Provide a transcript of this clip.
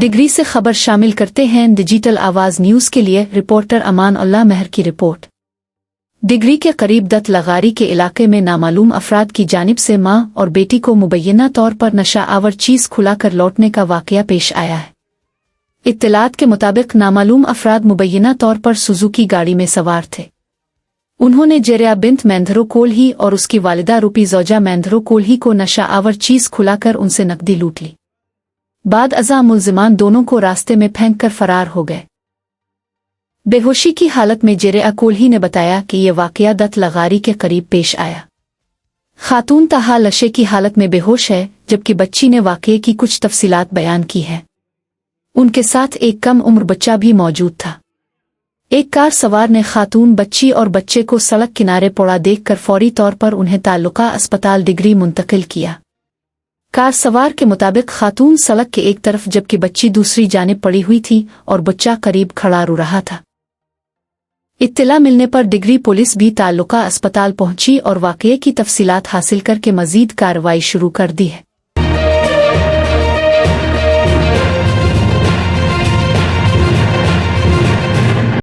Degree से खबर शामिल करते हैं डिजिटल आवाज न्यूज के लिए रिपोर्टर अमान उल्लाह महर की रिपोर्ट। डिग्री के करीब दत लगारी के इलाके में नामालूम अफराद की जानिब से मां और बेटी को मुबैना तौर पर नशा आवर चीज खुलाकर लौटने का वाकया पेश आया है। इत्तलात के मुताबिक नामालूम अफराद मुबैना तौर पर सुजुकी गाड़ी में सवार थे। उन्होंने जेरिया बिन्त मैंधरो कोल्ही और उसकी वालिदा रूपी ज़ौजा मैंधरो कोल्ही को नशा आवर चीज खुलाकर उनसे नकदी लूट ली। बाद अज़ा मुल्जिमान दोनों को रास्ते में फेंक कर फरार हो गए। बेहोशी की हालत में जेरिया कोल्ही ने बताया कि यह वाकया दत लगारी के करीब पेश आया। खातून ताहाल नशे की हालत में बेहोश है, जबकि बच्ची ने वाकये की कुछ तफसीलात बयान की है। उनके साथ एक कम उम्र बच्चा भी मौजूद था। एक कार सवार ने खातून, बच्ची और बच्चे को सड़क किनारे पड़ा देखकर फौरी तौर पर उन्हें ताल्लुका अस्पताल डिग्री मुंतकिल किया। कार सवार के मुताबिक खातून सड़क के एक तरफ जबकि बच्ची दूसरी जानिब पड़ी हुई थी और बच्चा करीब खड़ा रो रहा था। इत्तला मिलने पर डिग्री पुलिस भी ताल्लुका अस्पताल पहुंची और वाकये की तफसीलात हासिल करके मजीद कार्रवाई शुरू कर दी है।